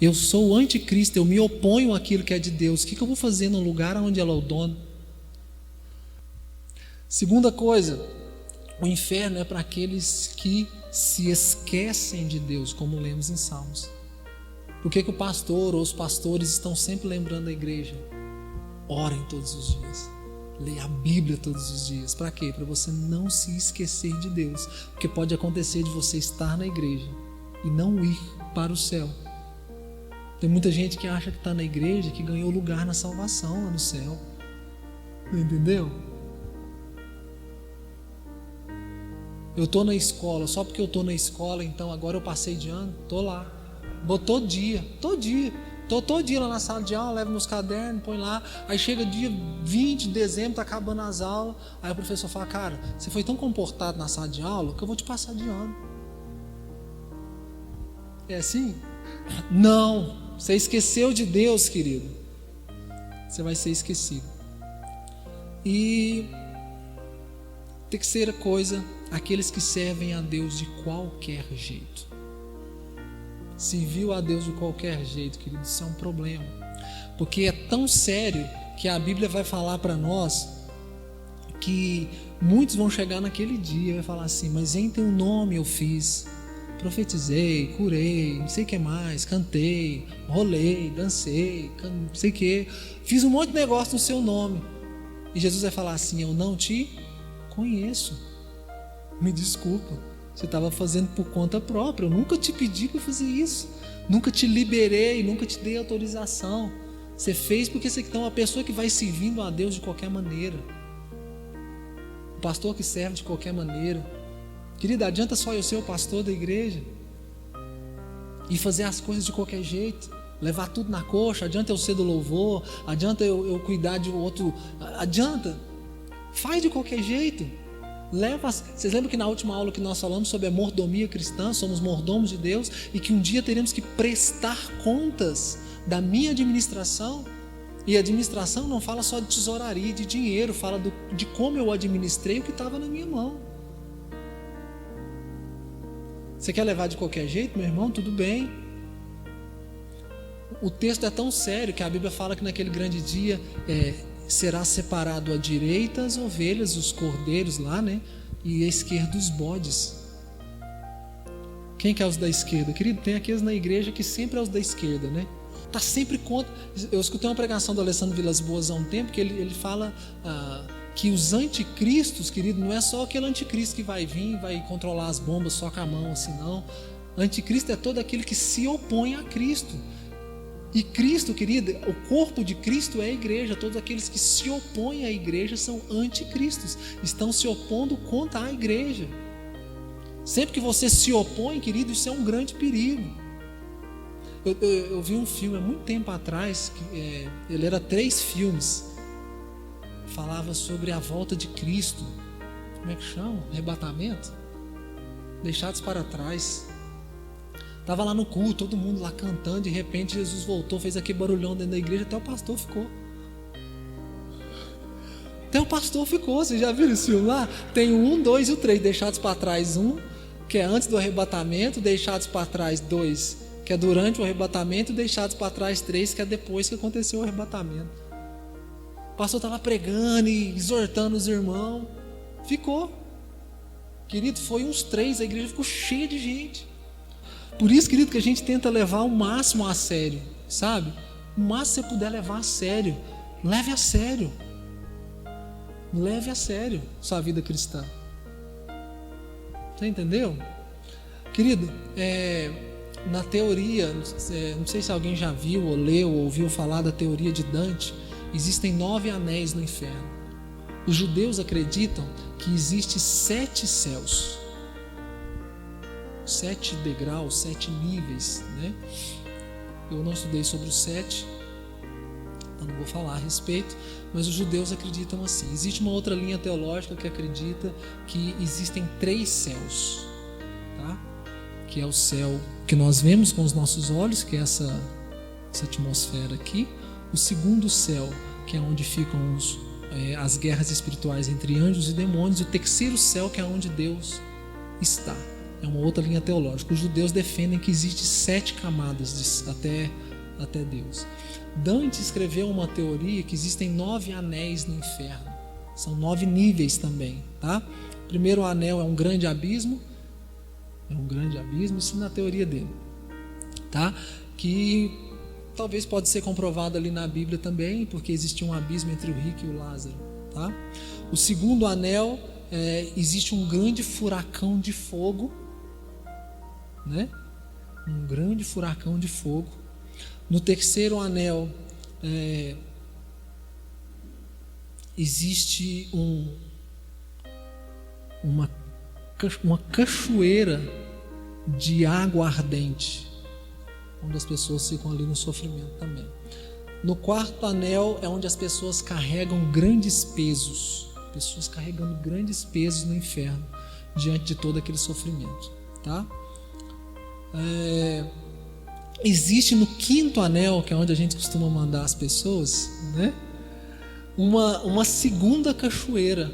[SPEAKER 1] Eu sou o anticristo, eu me oponho àquilo que é de Deus. O que eu vou fazer num lugar onde ela é o dono? Segunda coisa, o inferno é para aqueles que se esquecem de Deus, como lemos em Salmos. Por que o pastor ou os pastores estão sempre lembrando a igreja? Orem todos os dias, leia a Bíblia todos os dias. Para quê? Para você não se esquecer de Deus. Porque pode acontecer de você estar na igreja e não ir para o céu. Tem muita gente que acha que está na igreja, que ganhou lugar na salvação lá no céu. Entendeu? Eu estou na escola, só porque eu estou na escola, então agora eu passei de ano, estou lá. Vou todo dia. Estou todo dia lá na sala de aula, levo meus cadernos, põe lá. Aí chega dia 20 de dezembro, está acabando as aulas. Aí o professor fala, cara, você foi tão comportado na sala de aula que eu vou te passar de ano. É assim? Não, você esqueceu de Deus, querido. Você vai ser esquecido. E terceira coisa, aqueles que servem a Deus de qualquer jeito. Serviu a Deus de qualquer jeito, querido, isso é um problema. Porque é tão sério que a Bíblia vai falar para nós que muitos vão chegar naquele dia e vai falar assim, mas em teu nome eu fiz profetizei, curei, não sei o que mais, cantei, rolei, dancei, não sei o que, fiz um monte de negócio no seu nome. E Jesus vai falar assim: eu não te conheço, me desculpa, você estava fazendo por conta própria, eu nunca te pedi para fazer isso, nunca te liberei, nunca te dei autorização, você fez porque você é uma pessoa que vai servindo a Deus de qualquer maneira, um pastor que serve de qualquer maneira. Querida, adianta só eu ser o pastor da igreja e fazer as coisas de qualquer jeito, levar tudo na coxa? Adianta eu ser do louvor? Adianta eu cuidar de outro? Adianta? Faz de qualquer jeito. Vocês lembram que na última aula que nós falamos sobre a mordomia cristã, somos mordomos de Deus e que um dia teremos que prestar contas da minha administração? E administração não fala só de tesouraria, de dinheiro, fala de como eu administrei o que estava na minha mão. Você quer levar de qualquer jeito, meu irmão? Tudo bem. O texto é tão sério que a Bíblia fala que naquele grande dia será separado à direita as ovelhas, os cordeiros lá, né? E à esquerda os bodes. Quem que é os da esquerda? Querido, tem aqueles na igreja que sempre é os da esquerda, né? Tá sempre contra. Eu escutei uma pregação do Alessandro Vilas Boas há um tempo que ele fala que os anticristos, querido, não é só aquele anticristo que vai vir e vai controlar as bombas só com a mão assim, não. Anticristo é todo aquele que se opõe a Cristo. E Cristo, querido, o corpo de Cristo é a igreja. Todos aqueles que se opõem à igreja são anticristos, estão se opondo contra a igreja. Sempre que você se opõe, querido, isso é um grande perigo. Eu vi um filme há muito tempo atrás, ele era 3 filmes, falava sobre a volta de Cristo. Como é que chama? Arrebatamento? Deixados para trás. Estava lá no culto, todo mundo lá cantando, de repente Jesus voltou, fez aquele barulhão dentro da igreja, até o pastor ficou. Vocês já viram esse filme lá? Tem o 1, 2 e o 3, deixados para trás 1, que é antes do arrebatamento, deixados para trás 2, que é durante o arrebatamento, deixados para trás 3, que é depois que aconteceu o arrebatamento. O pastor estava pregando e exortando os irmãos, ficou. Querido, foi uns 3, a igreja ficou cheia de gente. Por isso, querido, que a gente tenta levar o máximo a sério, sabe? O máximo que você puder levar a sério, leve a sério. Leve a sério sua vida cristã. Você entendeu? Querido, na teoria, não sei se alguém já viu ou leu ou ouviu falar da teoria de Dante, existem 9 anéis no inferno. Os judeus acreditam que existem 7 céus. 7 degraus, 7 níveis, né? Eu não estudei sobre os 7, então não vou falar a respeito, mas os judeus acreditam assim. Existe uma outra linha teológica que acredita que existem 3 céus, tá? Que é o céu que nós vemos com os nossos olhos, que é essa atmosfera aqui. O segundo céu, que é onde ficam as guerras espirituais entre anjos e demônios. E o terceiro céu, que é onde Deus está. É uma outra linha teológica. Os judeus defendem que existem 7 camadas até Deus. Dante escreveu uma teoria que existem 9 anéis no inferno. São 9 níveis também, tá? O primeiro anel é um grande abismo. Isso na teoria dele, tá? Que talvez pode ser comprovado ali na Bíblia também, porque existia um abismo entre o rico e o Lázaro, tá? O segundo anel, existe um grande furacão de fogo, né? Um grande furacão de fogo. No terceiro anel existe uma cachoeira de água ardente, onde as pessoas ficam ali no sofrimento também. No quarto anel é onde as pessoas carregam grandes pesos, pessoas carregando grandes pesos no inferno, diante de todo aquele sofrimento, tá? Existe no quinto anel, que é onde a gente costuma mandar as pessoas, né? Uma segunda cachoeira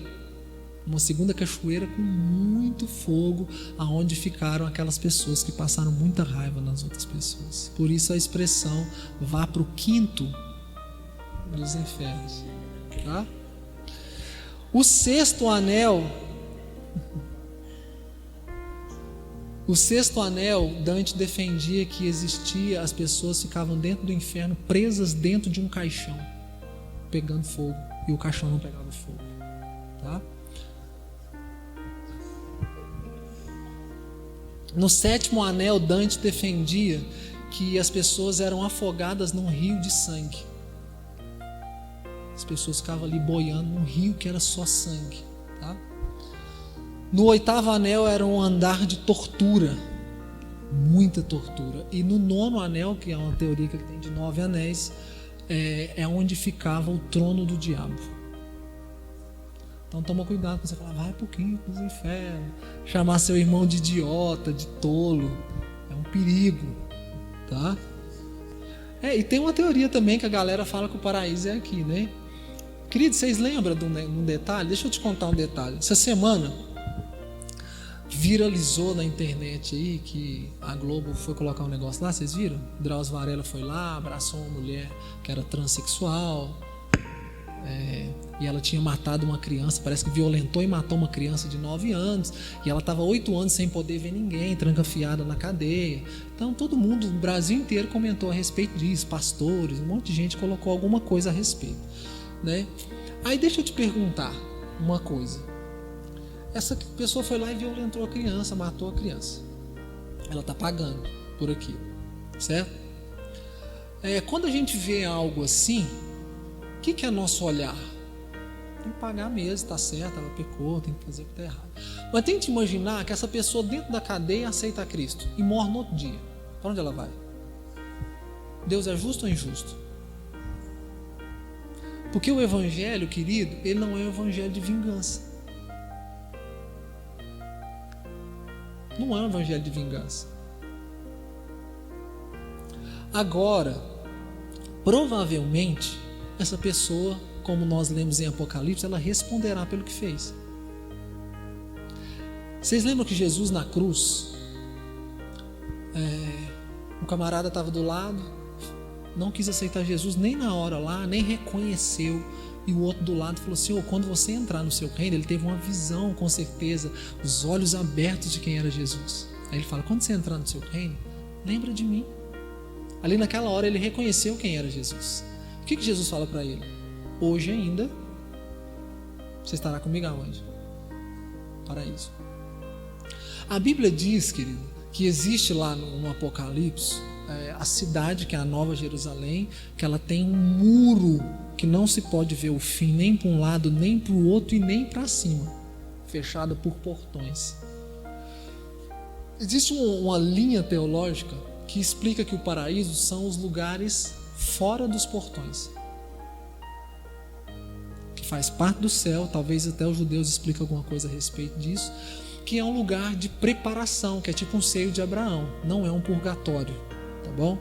[SPEAKER 1] com muito fogo, aonde ficaram aquelas pessoas que passaram muita raiva nas outras pessoas. Por isso a expressão vá para o quinto dos infernos, tá? O sexto anel O sexto anel, Dante defendia que existia, as pessoas ficavam dentro do inferno, presas dentro de um caixão, pegando fogo, e o caixão não pegava fogo, tá? No sétimo anel, Dante defendia que as pessoas eram afogadas num rio de sangue. As pessoas ficavam ali boiando num rio que era só sangue, tá? No oitavo anel era um andar de tortura, muita tortura. E no nono anel, que é uma teoria que tem de 9 anéis, é onde ficava o trono do diabo. Então toma cuidado quando você falar, vai pro quinto dos infernos, chamar seu irmão de idiota, de tolo, é um perigo, tá? E tem uma teoria também que a galera fala que o paraíso é aqui, né? Querido, vocês lembram de um detalhe? Deixa eu te contar um detalhe. Essa semana viralizou na internet aí que a Globo foi colocar um negócio lá, vocês viram? Drauzio Varela foi lá, abraçou uma mulher que era transexual, e ela tinha matado uma criança, parece que violentou e matou uma criança de 9 anos, e ela estava 8 anos sem poder ver ninguém, trancafiada na cadeia. Então todo mundo, o Brasil inteiro comentou a respeito disso, pastores, um monte de gente colocou alguma coisa a respeito, né? Aí deixa eu te perguntar uma coisa. Essa pessoa foi lá e violentou a criança, matou a criança. Ela está pagando por aquilo, certo? Quando a gente vê algo assim, o que é nosso olhar? Tem que pagar mesmo, está certo, ela pecou, tem que fazer o que está errado. Mas tente imaginar que essa pessoa dentro da cadeia aceita a Cristo e morre no outro dia. Para onde ela vai? Deus é justo ou injusto? Porque o evangelho, querido, ele não é um evangelho de vingança. Não é um evangelho de vingança. Agora, provavelmente, essa pessoa, como nós lemos em Apocalipse, ela responderá pelo que fez. Vocês lembram que Jesus na cruz, um camarada estava do lado, não quis aceitar Jesus nem na hora lá, nem reconheceu, e o outro do lado falou assim, quando você entrar no seu reino, ele teve uma visão, com certeza, os olhos abertos de quem era Jesus. Aí ele fala, quando você entrar no seu reino, lembra de mim. Ali naquela hora ele reconheceu quem era Jesus. O que Jesus fala para ele? Hoje ainda, você estará comigo aonde? Paraíso. A Bíblia diz, querido, que existe lá no Apocalipse, a cidade que é a Nova Jerusalém, que ela tem um muro que não se pode ver o fim nem para um lado, nem para o outro e nem para cima, fechada por portões. Existe uma linha teológica que explica que o paraíso são os lugares fora dos portões, que faz parte do céu, talvez até os judeus expliquem alguma coisa a respeito disso, que é um lugar de preparação, que é tipo um seio de Abraão, não é um purgatório, tá bom?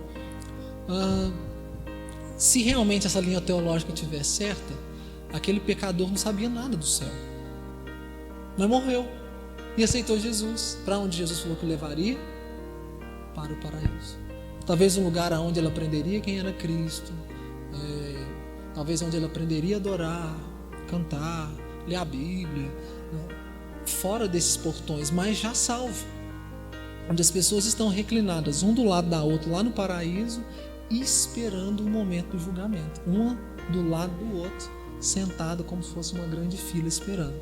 [SPEAKER 1] Se realmente essa linha teológica estiver certa, aquele pecador não sabia nada do céu, mas morreu e aceitou Jesus. Para onde Jesus falou que levaria? Para o paraíso. Talvez um lugar onde ele aprenderia quem era Cristo, talvez onde ele aprenderia a adorar, cantar, ler a Bíblia, né? Fora desses portões, mas já salvo, onde as pessoas estão reclinadas um do lado da outra lá no paraíso, esperando o momento do julgamento, uma do lado do outro, sentado como se fosse uma grande fila esperando.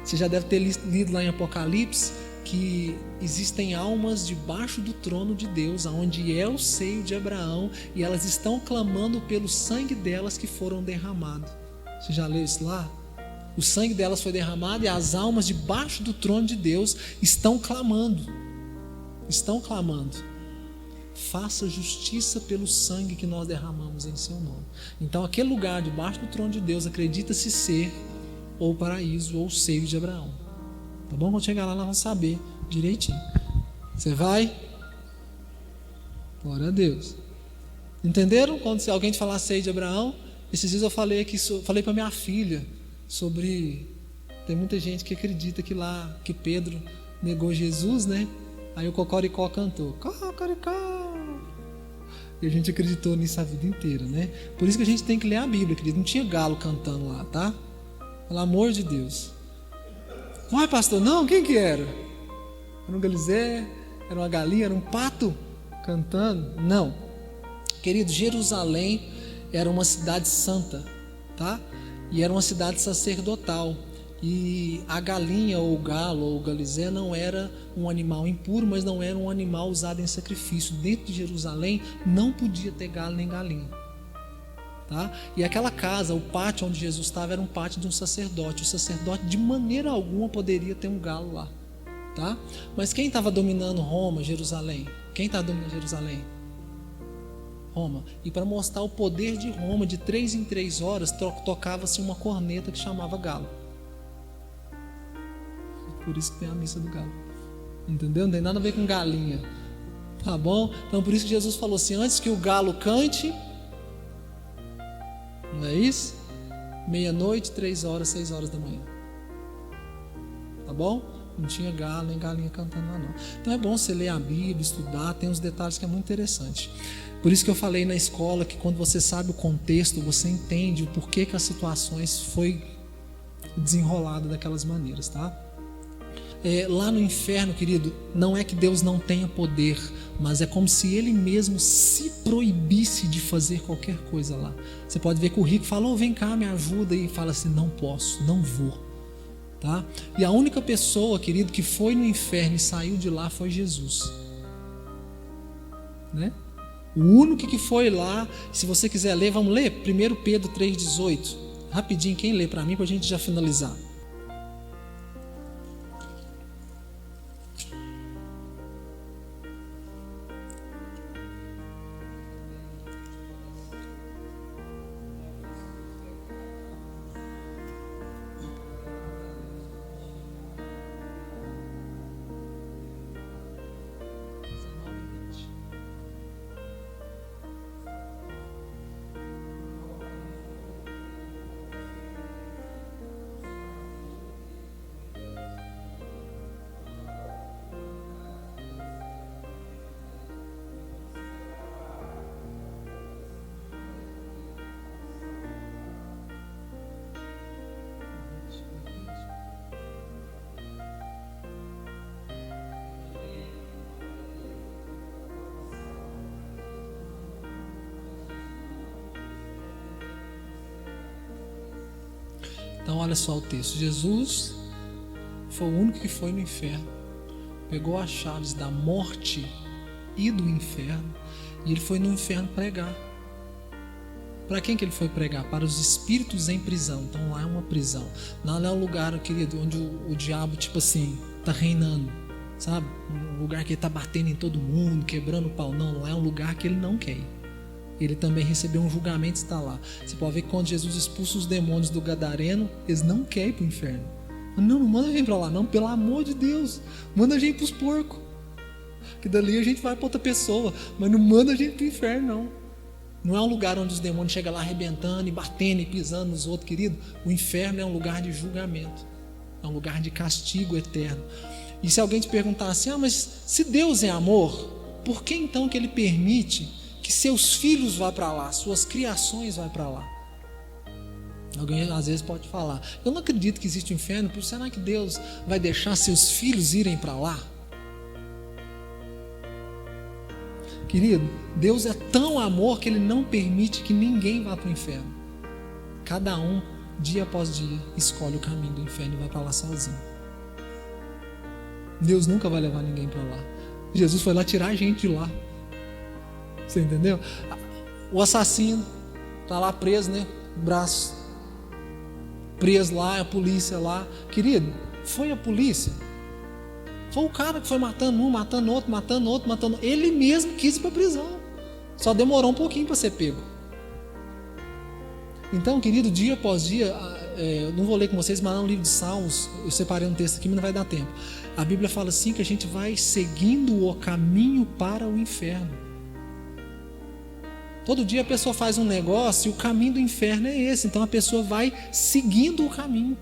[SPEAKER 1] Você já deve ter lido lá em Apocalipse que existem almas debaixo do trono de Deus, onde é o seio de Abraão, e elas estão clamando pelo sangue delas que foram derramados. Você já leu isso lá? O sangue delas foi derramado e as almas debaixo do trono de Deus estão clamando. Faça justiça pelo sangue que nós derramamos em seu nome. Então aquele lugar debaixo do trono de Deus acredita-se ser ou o paraíso ou o seio de Abraão. Tá bom? Quando chegar lá nós vamos saber direitinho. Você vai? Glória a Deus. Entenderam? Quando alguém te falar seio de Abraão, esses dias eu falei aqui, falei para minha filha sobre, tem muita gente que acredita que lá, que Pedro negou Jesus, né? Aí o Cocoricó cantou, Cocoricó. E a gente acreditou nisso a vida inteira, né? Por isso que a gente tem que ler a Bíblia, querido. Não tinha galo cantando lá, tá? Pelo amor de Deus. Uai, pastor, não? Quem que era? Era um galizé? Era uma galinha? Era um pato cantando? Não. Querido, Jerusalém era uma cidade santa, tá? E era uma cidade sacerdotal. E a galinha, ou o galo, ou o galizé não era um animal impuro, mas não era um animal usado em sacrifício. Dentro de Jerusalém não podia ter galo nem galinha. Tá? E aquela casa, o pátio onde Jesus estava, era um pátio de um sacerdote. O sacerdote de maneira alguma poderia ter um galo lá. Tá? Mas quem estava dominando Roma, Jerusalém? Quem estava dominando Jerusalém? Roma. E para mostrar o poder de Roma, de 3 em 3 horas, tocava-se uma corneta que chamava galo. Por isso que tem a missa do galo. Entendeu? Não tem nada a ver com galinha. Tá bom? Então por isso que Jesus falou assim: antes que o galo cante, não é isso? Meia-noite, 3 horas, 6 horas da manhã. Tá bom? Não tinha galo nem galinha cantando lá não. Então é bom você ler a Bíblia, estudar, tem uns detalhes que é muito interessante. Por isso que eu falei na escola que quando você sabe o contexto, você entende o porquê que as situações foi desenrolada daquelas maneiras, tá? Lá no inferno, querido, não é que Deus não tenha poder, mas é como se Ele mesmo se proibisse de fazer qualquer coisa lá. Você pode ver que o rico falou: vem cá, me ajuda, e fala assim: não posso, não vou. Tá? E a única pessoa, querido, que foi no inferno e saiu de lá foi Jesus, né? O único que foi lá. Se você quiser ler, vamos ler 1 Pedro 3,18 rapidinho, quem lê para mim, para a gente já finalizar. Então olha só o texto. Jesus foi o único que foi no inferno, pegou as chaves da morte e do inferno, e ele foi no inferno pregar. Para quem que ele foi pregar? Para os espíritos em prisão. Então lá é uma prisão. Não é um lugar, querido, onde o diabo, tipo assim, está reinando, sabe? Um lugar que ele está batendo em todo mundo, quebrando o pau. Não é um lugar que ele não quer ir. Ele também recebeu um julgamento e está lá. Você pode ver que quando Jesus expulsa os demônios do Gadareno, eles não querem ir para o inferno. Não manda a gente para lá, não, pelo amor de Deus. Manda a gente para os porcos, que dali a gente vai para outra pessoa. Mas não manda a gente para o inferno, não. Não é um lugar onde os demônios chegam lá arrebentando e batendo e pisando nos outros, querido. O inferno é um lugar de julgamento, é um lugar de castigo eterno. E se alguém te perguntar assim: mas se Deus é amor, por que então que Ele permite que seus filhos vá para lá, suas criações vá para lá? Alguém às vezes pode falar: eu não acredito que existe um inferno, por será que Deus vai deixar seus filhos irem para lá? Querido, Deus é tão amor que Ele não permite que ninguém vá para o inferno. Cada um, dia após dia, escolhe o caminho do inferno e vai para lá sozinho. Deus nunca vai levar ninguém para lá. Jesus foi lá tirar a gente de lá. Você entendeu? O assassino está lá preso, né? Braço preso lá, a polícia lá. Querido, foi a polícia? Foi o cara que foi matando um, matando outro, matando outro, matando outro. Ele mesmo quis ir para a prisão. Só demorou um pouquinho para ser pego. Então, querido, dia após dia, eu não vou ler com vocês, mas no livro de Salmos, eu separei um texto aqui, mas não vai dar tempo. A Bíblia fala assim que a gente vai seguindo o caminho para o inferno. Todo dia a pessoa faz um negócio e o caminho do inferno é esse. Então a pessoa vai seguindo o caminho.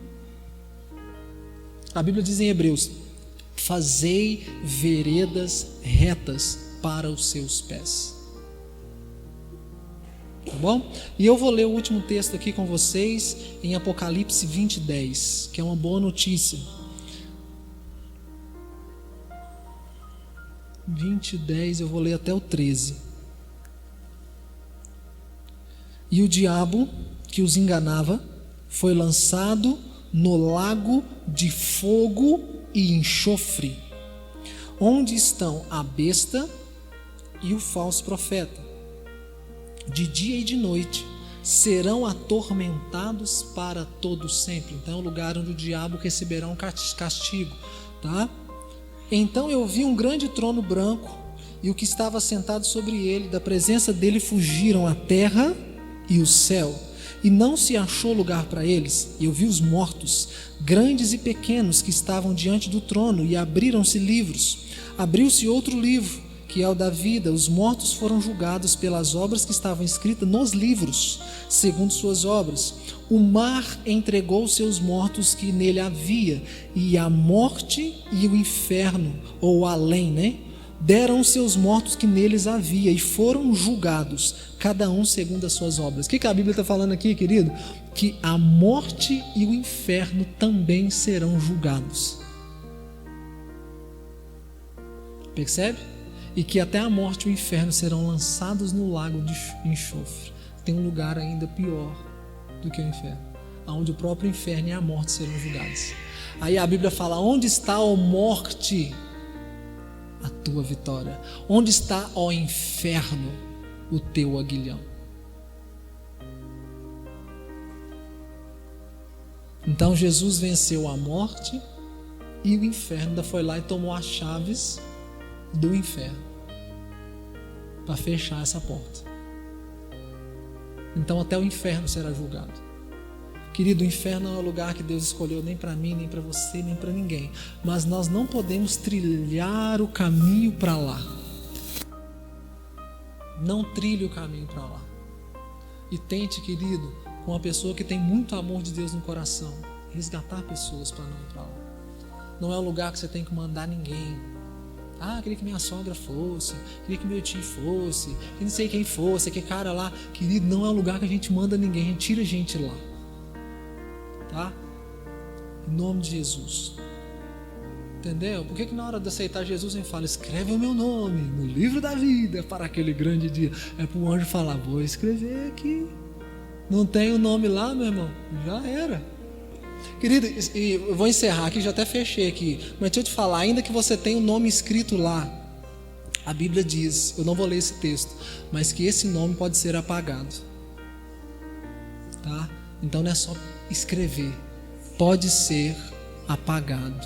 [SPEAKER 1] A Bíblia diz em Hebreus: fazei veredas retas para os seus pés. Tá bom? E eu vou ler o último texto aqui com vocês em Apocalipse 20:10, que é uma boa notícia. 20, 10, eu vou ler até o 13. E o diabo que os enganava foi lançado no lago de fogo e enxofre, onde estão a besta e o falso profeta. De dia e de noite serão atormentados para todo sempre. Então é o lugar onde o diabo receberá um castigo, tá? Então eu vi um grande trono branco e o que estava sentado sobre ele, da presença dele fugiram a terra e o céu, e não se achou lugar para eles. E eu vi os mortos, grandes e pequenos, que estavam diante do trono, e abriram-se livros. Abriu-se outro livro, que é o da vida. Os mortos foram julgados pelas obras que estavam escritas nos livros, segundo suas obras. O mar entregou seus mortos que nele havia, e a morte e o inferno, ou além, né? Deram seus mortos que neles havia, e foram julgados, cada um segundo as suas obras. O que a Bíblia está falando aqui, querido? Que a morte e o inferno também serão julgados. Percebe? E que até a morte e o inferno serão lançados no lago de enxofre. Tem um lugar ainda pior do que o inferno, onde o próprio inferno e a morte serão julgados. Aí a Bíblia fala: onde está, ó morte, a tua vitória? Onde está, ó inferno, o teu aguilhão? Então Jesus venceu a morte e o inferno, ainda foi lá e tomou as chaves do inferno para fechar essa porta. Então até o inferno será julgado. Querido, o inferno não é o lugar que Deus escolheu nem para mim, nem para você, nem para ninguém. Mas nós não podemos trilhar o caminho para lá. Não trilhe o caminho para lá. E tente, querido, com uma pessoa que tem muito amor de Deus no coração, resgatar pessoas para não ir para lá. Não é um lugar que você tem que mandar ninguém. Ah, queria que minha sogra fosse, queria que meu tio fosse, que não sei quem fosse, que cara lá. Querido, não é um lugar que a gente manda ninguém, a gente tira gente lá. Tá? Em nome de Jesus. Entendeu? Por que na hora de aceitar Jesus a gente fala: escreve o meu nome no livro da vida para aquele grande dia? É para o anjo falar: vou escrever aqui. Não tem o nome lá, meu irmão? Já era. Querido, e eu vou encerrar aqui, já até fechei aqui, mas deixa eu te falar, ainda que você tenha o nome escrito lá, a Bíblia diz, eu não vou ler esse texto, mas que esse nome pode ser apagado. Tá? Então não é só escrever, pode ser apagado.